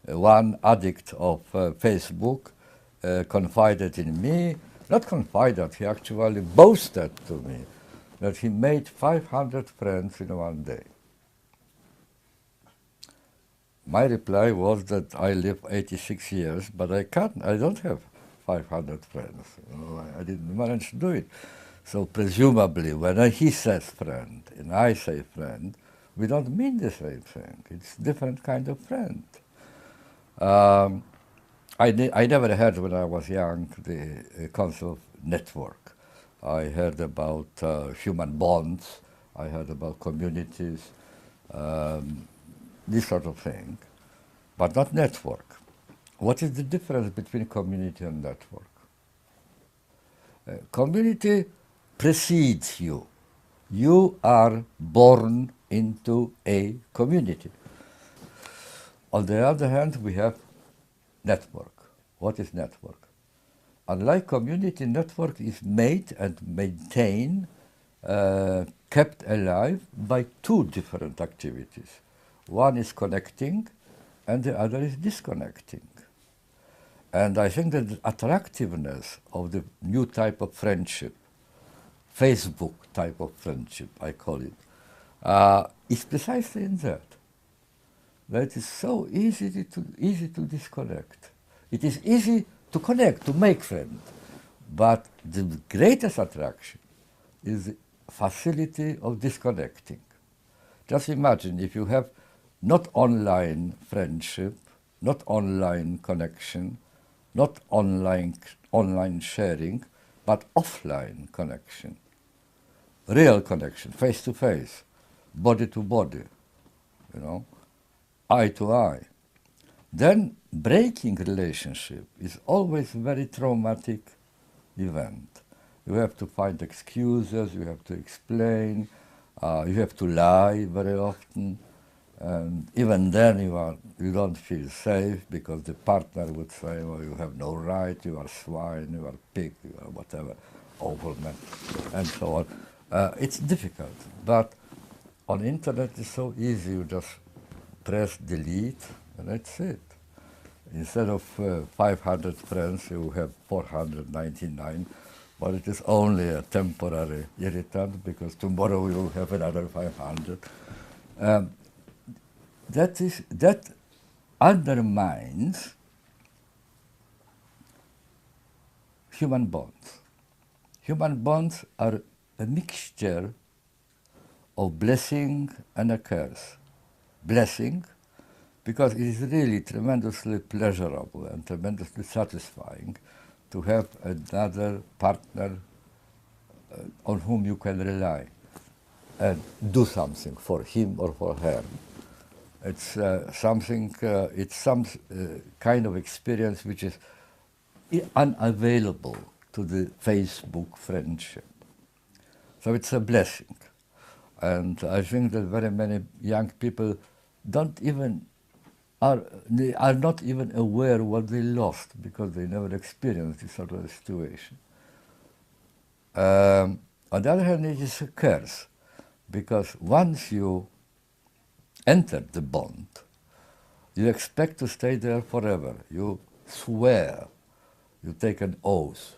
one addict of Facebook confided in me, not confided, he actually boasted to me that he made 500 friends in one day. My reply was that I live 86 years, but I don't have 500 friends. I didn't manage to do it. So presumably, when he says friend and I say friend, we don't mean the same thing. It's a different kind of friend. I never heard when I was young the concept of network. I heard about human bonds. I heard about communities, this sort of thing, but not network. What is the difference between community and network? Community precedes you. You are born into a community. On the other hand, we have network. What is network? Unlike community, network is made and maintained, kept alive by two different activities. One is connecting and the other is disconnecting. And I think that the attractiveness of the new type of friendship, Facebook type of friendship, I call it, is precisely in that. That it is so easy to disconnect. It is easy to connect, to make friends, but the greatest attraction is the facility of disconnecting. Just imagine if you have not online friendship, not online connection, not online sharing, but offline connection, real connection, face to face, body to body, eye to eye. Then breaking relationship is always a very traumatic event. You have to find excuses, you have to explain, you have to lie very often, and even then you don't feel safe because the partner would say, well, you have no right, you are swine, you are pig, you are whatever, awful man, and so on. It's difficult, but on internet it's so easy, you just press delete and that's it. Instead of 500 friends, you have 499, but it is only a temporary irritant because tomorrow you will have another 500. That undermines human bonds. Human bonds are a mixture of blessing and a curse. Blessing, because it is really tremendously pleasurable and tremendously satisfying to have another partner on whom you can rely and do something for him or for her. It's some kind of experience which is unavailable to the Facebook friendship. So it's a blessing. And I think that very many young people are not even aware what they lost because they never experienced this sort of situation. On the other hand, it is a curse because once you enter the bond, you expect to stay there forever. You swear, you take an oath,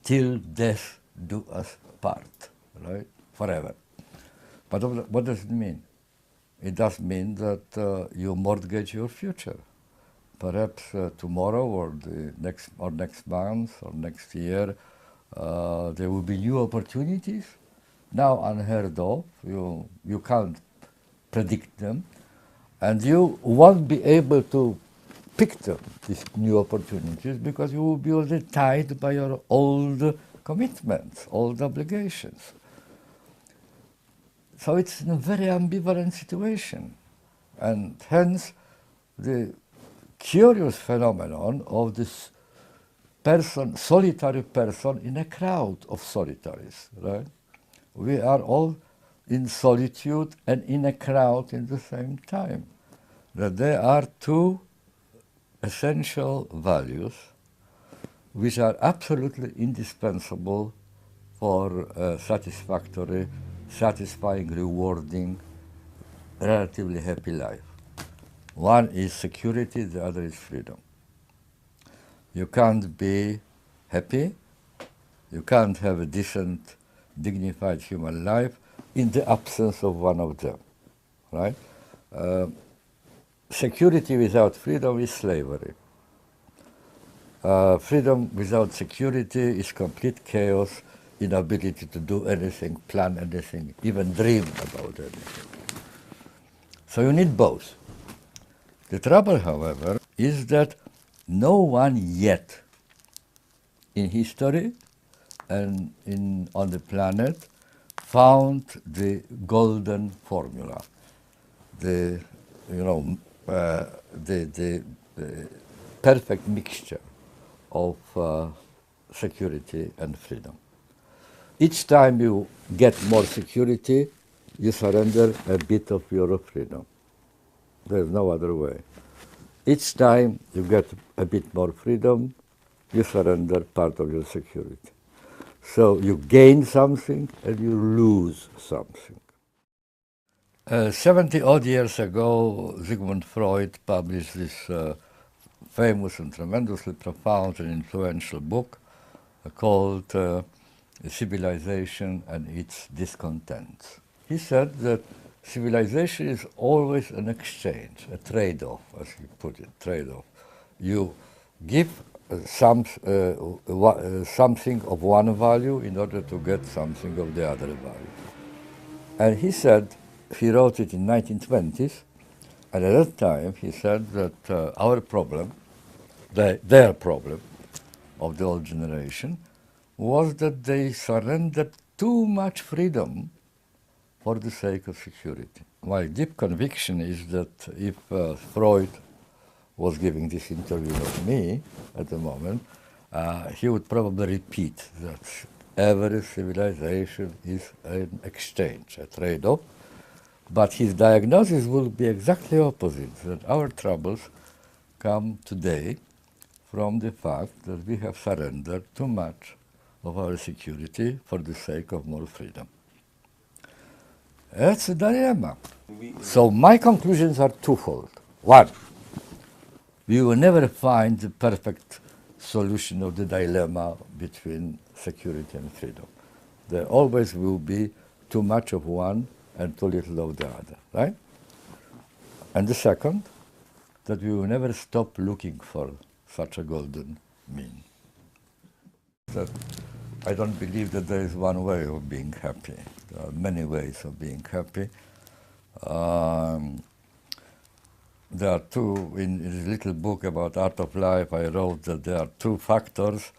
till death do us part, right? Forever. But what does it mean? It does mean that you mortgage your future. Perhaps tomorrow or next month or next year, there will be new opportunities, now unheard of. You can't predict them, and you won't be able to pick them, these new opportunities, because you will be already tied by your old commitments, old obligations. So it's a very ambivalent situation, and hence the curious phenomenon of this solitary person in a crowd of solitaries, right? We are all in solitude and in a crowd in the same time. That there are two essential values which are absolutely indispensable for satisfying, rewarding, relatively happy life. One is security, the other is freedom. You can't be happy, you can't have a decent, dignified human life in the absence of one of them, right? Security without freedom is slavery. Freedom without security is complete chaos, inability to do anything, plan anything, even dream about anything. So you need both. The trouble, however, is that no one yet in history and on the planet found the golden formula, the perfect mixture of security and freedom. Each time you get more security, you surrender a bit of your freedom. There's no other way. Each time you get a bit more freedom, you surrender part of your security. So you gain something and you lose something. 70-odd years ago, Sigmund Freud published this famous and tremendously profound and influential book called Civilization and Its Discontents. He said that civilization is always an exchange, a trade-off, as he put it, trade-off. You give something of one value in order to get something of the other value. And he said, he wrote it in 1920s, and at that time he said that our problem, their problem of the old generation, was that they surrendered too much freedom for the sake of security. My deep conviction is that if Freud was giving this interview with me at the moment, he would probably repeat that every civilization is an exchange, a trade-off. But his diagnosis will be exactly opposite, that our troubles come today from the fact that we have surrendered too much of our security for the sake of more freedom. That's a dilemma. So my conclusions are twofold. One, we will never find the perfect solution of the dilemma between security and freedom. There always will be too much of one and too little of the other, right? And the second, that we will never stop looking for such a golden mean. That I don't believe that there is one way of being happy. There are many ways of being happy. There are two, in this little book about art of life, I wrote that there are two factors,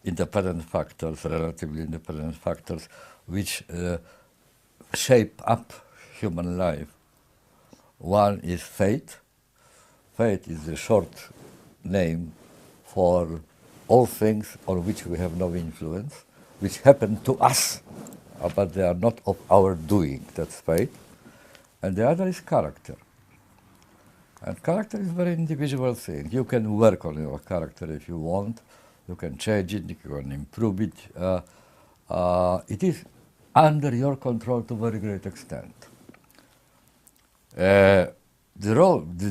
independent factors, relatively independent factors, which shape up human life. One is fate. Fate is the short name for all things on which we have no influence, which happen to us, but they are not of our doing. That's fate. And the other is character. And character is a very individual thing. You can work on your character if you want. You can change it, you can improve it. It is under your control to a very great extent. The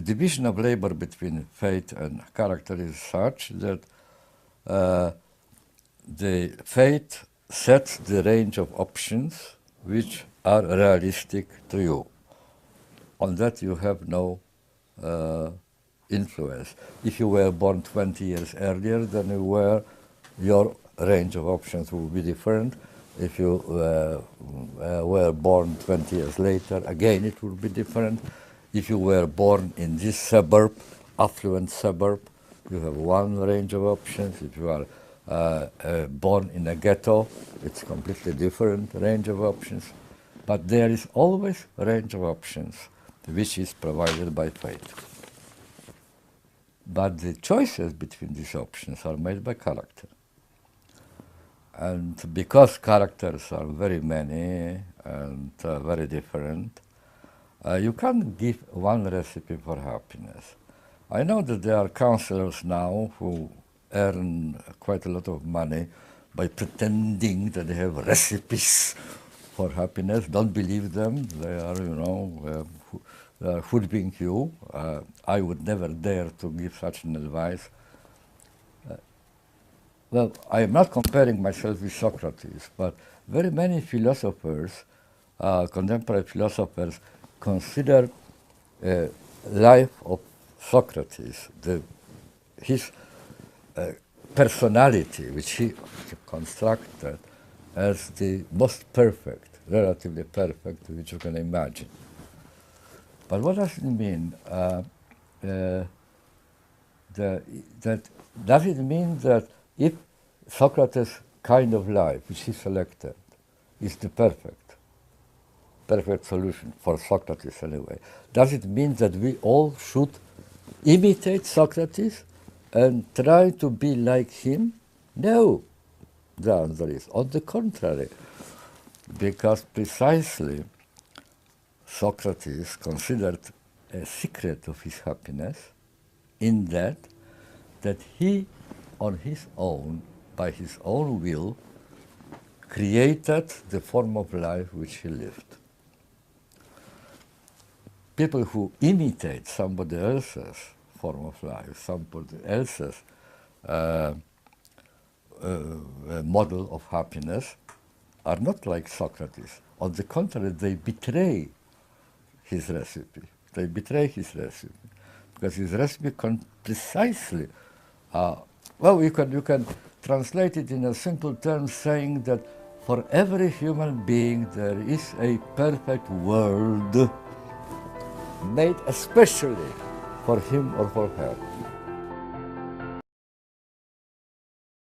division of labor between fate and character is such that the fate sets the range of options which are realistic to you. On that you have no influence. If you were born 20 years earlier than you were, your range of options will be different. If you were born 20 years later, again it will be different. If you were born in this suburb, affluent suburb, you have one range of options. If you are born in a ghetto, it's completely different range of options. But there is always a range of options which is provided by fate. But the choices between these options are made by character. And because characters are very many and very different, you can't give one recipe for happiness. I know that there are counselors now who earn quite a lot of money by pretending that they have recipes for happiness. Don't believe them. They are, hoodwink you. I would never dare to give such an advice. Well, I am not comparing myself with Socrates, but very many philosophers, contemporary philosophers, consider life of Socrates, his personality, which he constructed, as the most perfect, relatively perfect, which you can imagine. But what does it mean? Does it mean that if Socrates' kind of life, which he selected, is the perfect solution for Socrates anyway, does it mean that we all should imitate Socrates and try to be like him? No. The answer is on the contrary, because precisely Socrates considered a secret of his happiness in that he, on his own, by his own will, created the form of life which he lived. People who imitate somebody else's form of life, somebody else's model of happiness, are not like Socrates. On the contrary, they betray his recipe. They betray his recipe, because his recipe precisely, well, you can translate it in a simple term, saying that for every human being there is a perfect world made especially for him or for her.